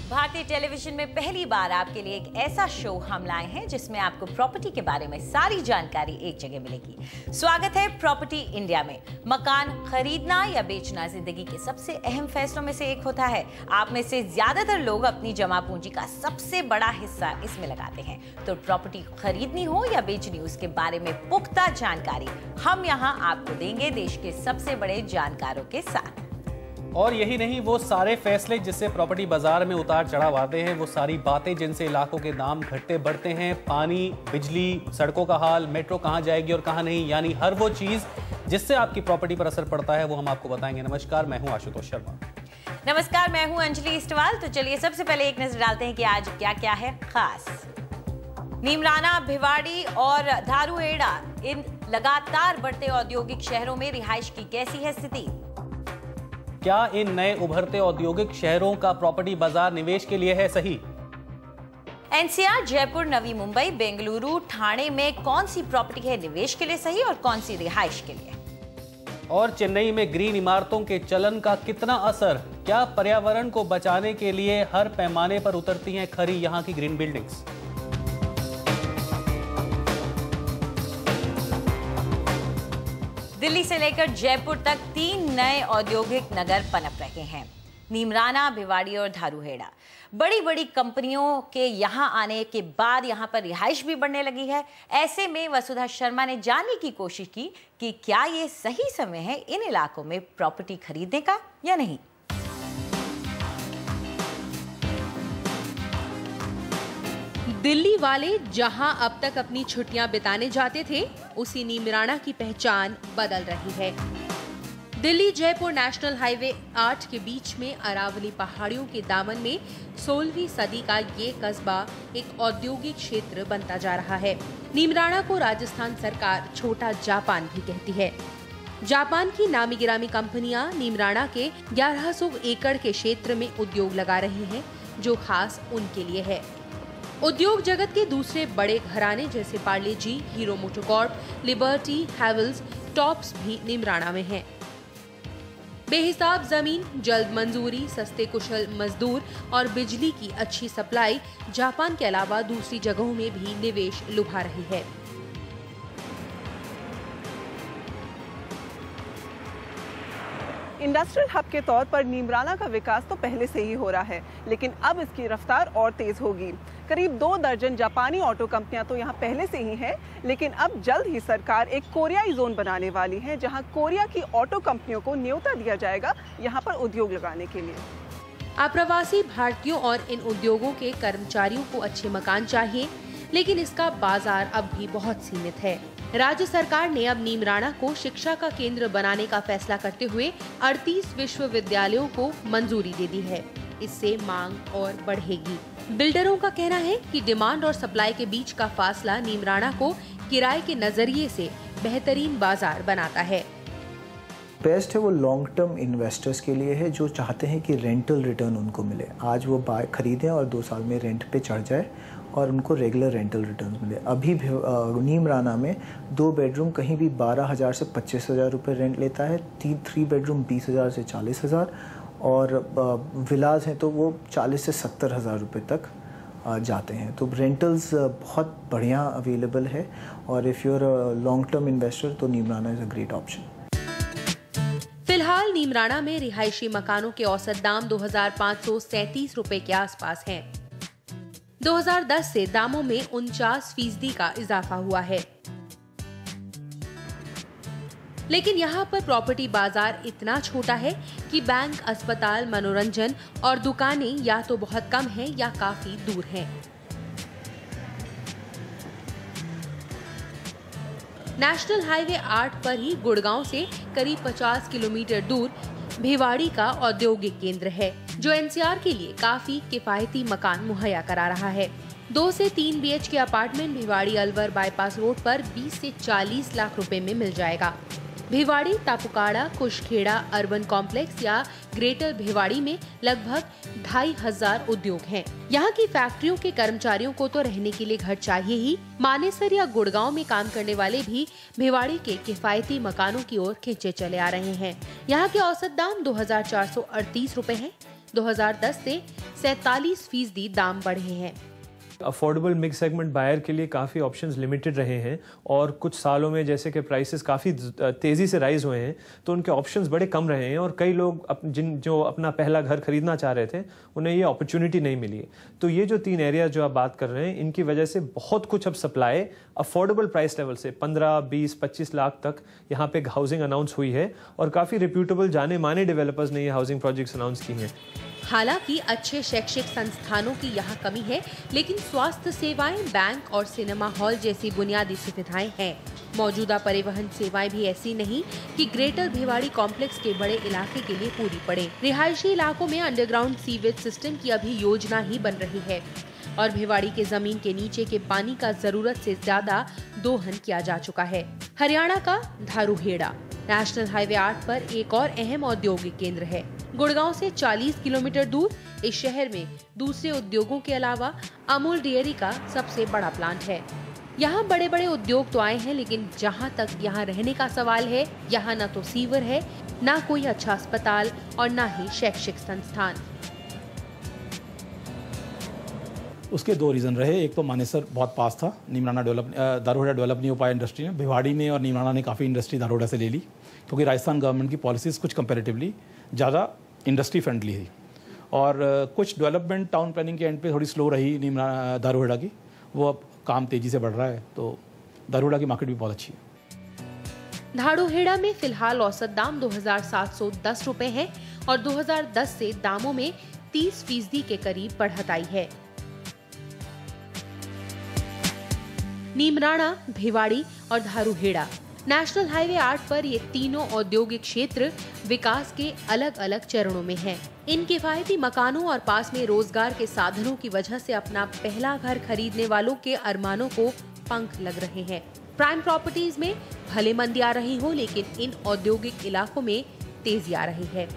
भारतीय टेलीविजन में पहली बार आपके लिए एक ऐसा शो हम लाए हैं जिसमें आपको प्रॉपर्टी के बारे में सारी जानकारी एक जगह मिलेगी। स्वागत है प्रॉपर्टी इंडिया में। मकान खरीदना या बेचना जिंदगी के सबसे अहम फैसलों में से एक होता है। आप में से ज्यादातर लोग अपनी जमा पूंजी का सबसे बड़ा हिस्सा इसमें लगाते हैं। तो प्रॉपर्टी खरीदनी हो या बेचनी, उसके बारे में पुख्ता जानकारी हम यहाँ आपको देंगे देश के सबसे बड़े जानकारों के साथ। और यही नहीं, वो सारे फैसले जिससे प्रॉपर्टी बाजार में उतार चढ़ाव आते हैं, वो सारी बातें जिनसे इलाकों के दाम घटते बढ़ते हैं, पानी, बिजली, सड़कों का हाल, मेट्रो कहां जाएगी और कहां नहीं, यानी हर वो चीज जिससे आपकी प्रॉपर्टी पर असर पड़ता है वो हम आपको बताएंगे। नमस्कार, मैं हूं आशुतोष शर्मा। नमस्कार, मैं हूं अंजलि इस्टवाल। तो चलिए सबसे पहले एक नजर डालते हैं कि आज क्या क्या है खास। नीमराना, भिवाड़ी और धारूहेड़ा, इन लगातार बढ़ते औद्योगिक शहरों में रिहाइश की कैसी है स्थिति? क्या इन नए उभरते औद्योगिक शहरों का प्रॉपर्टी बाजार निवेश के लिए है सही? एनसीआर, जयपुर, नवी मुंबई, बेंगलुरु, ठाणे में कौन सी प्रॉपर्टी है निवेश के लिए सही और कौन सी रिहाइश के लिए? और चेन्नई में ग्रीन इमारतों के चलन का कितना असर? क्या पर्यावरण को बचाने के लिए हर पैमाने पर उतरती हैं खरी यहां की ग्रीन बिल्डिंग्स? दिल्ली से लेकर जयपुर तक 3 नए औद्योगिक नगर पनप रहे हैं। नीमराना, भिवाड़ी और धारूहेड़ा। बड़ी बड़ी कंपनियों के यहां आने के बाद यहां पर रिहाइश भी बढ़ने लगी है। ऐसे में वसुधा शर्मा ने जानने की कोशिश की कि क्या ये सही समय है इन इलाकों में प्रॉपर्टी खरीदने का या नहीं। दिल्ली वाले जहां अब तक अपनी छुट्टियां बिताने जाते थे, उसी नीमराना की पहचान बदल रही है। दिल्ली जयपुर नेशनल हाईवे 8 के बीच में अरावली पहाड़ियों के दामन में 16वीं सदी का ये कस्बा एक औद्योगिक क्षेत्र बनता जा रहा है। नीमराना को राजस्थान सरकार छोटा जापान भी कहती है। जापान की नामी गिरामी कंपनियां नीमराना के 1100 एकड़ के क्षेत्र में उद्योग लगा रही हैं, जो खास उनके लिए है। उद्योग जगत के दूसरे बड़े घराने जैसे Parle G, Hero MotoCorp, Liberty, Havells, Tops भी नीमराना में हैं। बेहिसाब जमीन, जल्द मंजूरी, सस्ते कुशल मजदूर और बिजली की अच्छी सप्लाई जापान के अलावा दूसरी जगहों में भी निवेश लुभा रही है। इंडस्ट्रियल हब के तौर पर नीमराना का विकास तो पहले से ही हो रहा है, लेकिन अब इसकी रफ्तार और तेज होगी। करीब 2 दर्जन जापानी ऑटो कंपनियां तो यहाँ पहले से ही हैं, लेकिन अब जल्द ही सरकार एक कोरियाई जोन बनाने वाली है, जहां कोरिया की ऑटो कंपनियों को न्योता दिया जाएगा यहाँ पर उद्योग लगाने के लिए। अप्रवासी भारतीयों और इन उद्योगों के कर्मचारियों को अच्छे मकान चाहिए, लेकिन इसका बाजार अब भी बहुत सीमित है। राज्य सरकार ने अब नीमराना को शिक्षा का केंद्र बनाने का फैसला करते हुए 38 विश्वविद्यालयों को मंजूरी दे दी है। इससे मांग और बढ़ेगी। बिल्डरों का कहना है कि डिमांड और सप्लाई के बीच का फासला नीमराना को किराए के नजरिए से बेहतरीन बाजार बनाता है। बेस्ट है वो लॉन्ग टर्म इन्वेस्टर्स के लिए है, जो चाहते हैं कि रेंटल रिटर्न उनको मिले। आज वो खरीदें और 2 साल में रेंट पे चढ़ जाए और उनको रेगुलर रेंटल रिटर्न मिले। अभी नीमराना में 2 बेडरूम कहीं भी 12,000 से 25,000 रुपये रेंट लेता है। 3 बेडरूम 20,000 से 40,000 और विलाज हैं तो वो 40 से 70,000 रुपये तक जाते हैं। तो रेंटल्स बहुत बढ़िया अवेलेबल है और if you are a long term investor तो Neemrana is a great option. फिलहाल नीमराना में रिहायशी मकानों के औसत दाम 2,537 रुपए के आसपास हैं। 2010 से दामों में 49% का इजाफा हुआ है। लेकिन यहाँ पर प्रॉपर्टी बाजार इतना छोटा है कि बैंक, अस्पताल, मनोरंजन और दुकानें या तो बहुत कम हैं या काफी दूर हैं। नेशनल हाईवे 8 पर ही गुड़गांव से करीब 50 किलोमीटर दूर भिवाड़ी का औद्योगिक केंद्र है, जो एनसीआर के लिए काफी किफायती मकान मुहैया करा रहा है। 2 से 3 BHK apartment Bhiwadi Alwar bypass road पर 20 से 40 लाख रुपए में मिल जाएगा। भिवाड़ी, तापुकाड़ा, कुशखेड़ा अर्बन कॉम्प्लेक्स या ग्रेटर भिवाड़ी में लगभग 2,500 उद्योग हैं। यहाँ की फैक्ट्रियों के कर्मचारियों को तो रहने के लिए घर चाहिए ही, मानेसर या गुड़गांव में काम करने वाले भी भिवाड़ी के किफायती मकानों की ओर खींचे चले आ रहे हैं। यहाँ के औसत दाम 2,438 रुपए हैं। 2010 से 47% दाम बढ़े हैं। अफोर्डेबल मिड सेगमेंट बायर के लिए काफ़ी ऑप्शंस लिमिटेड रहे हैं और कुछ सालों में जैसे कि प्राइसेस काफ़ी तेज़ी से राइज हुए हैं तो उनके ऑप्शंस बड़े कम रहे हैं और कई लोग जो अपना पहला घर खरीदना चाह रहे थे उन्हें ये अपॉर्चुनिटी नहीं मिली है। तो ये जो 3 एरिया जो आप बात कर रहे हैं इनकी वजह से बहुत कुछ अब सप्लाई अफोर्डेबल प्राइस लेवल से 15, 20, 25 लाख तक यहाँ पे हाउसिंग अनाउंस हुई है और काफ़ी रिप्यूटेबल जाने माने डेवलपर्स ने ये हाउसिंग प्रोजेक्ट्स अनाउंस की हैं। हालांकि अच्छे शैक्षिक संस्थानों की यहाँ कमी है, लेकिन स्वास्थ्य सेवाएं, बैंक और सिनेमा हॉल जैसी बुनियादी सुविधाएं हैं। मौजूदा परिवहन सेवाएं भी ऐसी नहीं कि ग्रेटर भिवाड़ी कॉम्प्लेक्स के बड़े इलाके के लिए पूरी पड़े। रिहायशी इलाकों में अंडरग्राउंड सीवेज सिस्टम की अभी योजना ही बन रही है और भिवाड़ी के जमीन के नीचे के पानी का जरूरत से ज्यादा दोहन किया जा चुका है। हरियाणा का धारूहेड़ा नेशनल हाईवे 8 पर एक और अहम औद्योगिक केंद्र है। गुड़गांव से 40 किलोमीटर दूर इस शहर में दूसरे उद्योगों के अलावा अमूल डेयरी का सबसे बड़ा प्लांट है। यहाँ बड़े बड़े उद्योग तो आए हैं, लेकिन जहाँ तक यहाँ रहने का सवाल है, यहाँ न तो सीवर है, न कोई अच्छा अस्पताल और न ही शैक्षिक संस्थान। उसके 2 रीज़न रहे। एक तो मानेसर बहुत पास था, नीमराना दारूहेड़ा डेवलप नहीं हो पाया इंडस्ट्री में। भिवाड़ी ने और नीमराना ने काफ़ी इंडस्ट्री दारूहेड़ा से ले ली क्योंकि राजस्थान गवर्नमेंट की पॉलिसीज़ कुछ कंपैरेटिवली ज़्यादा इंडस्ट्री फ्रेंडली थी और कुछ डेवलपमेंट टाउन प्लानिंग के एंड पे थोड़ी स्लो रही दारूहेड़ा की। वो अब काम तेज़ी से बढ़ रहा है तो दारूहेड़ा की मार्केट भी बहुत अच्छी है। धारूहेड़ा में फिलहाल औसत दाम 2710 रुपए है और 2010 से दामों में 30% के करीब बढ़त आई है। नीमराना, भिवाड़ी और धारूहेड़ा नेशनल हाईवे 8 पर ये तीनों औद्योगिक क्षेत्र विकास के अलग अलग चरणों में हैं। इन किफायती मकानों और पास में रोजगार के साधनों की वजह से अपना पहला घर खरीदने वालों के अरमानों को पंख लग रहे हैं। प्राइम प्रॉपर्टीज में भले मंदी आ रही हो, लेकिन इन औद्योगिक इलाकों में तेजी आ रही है।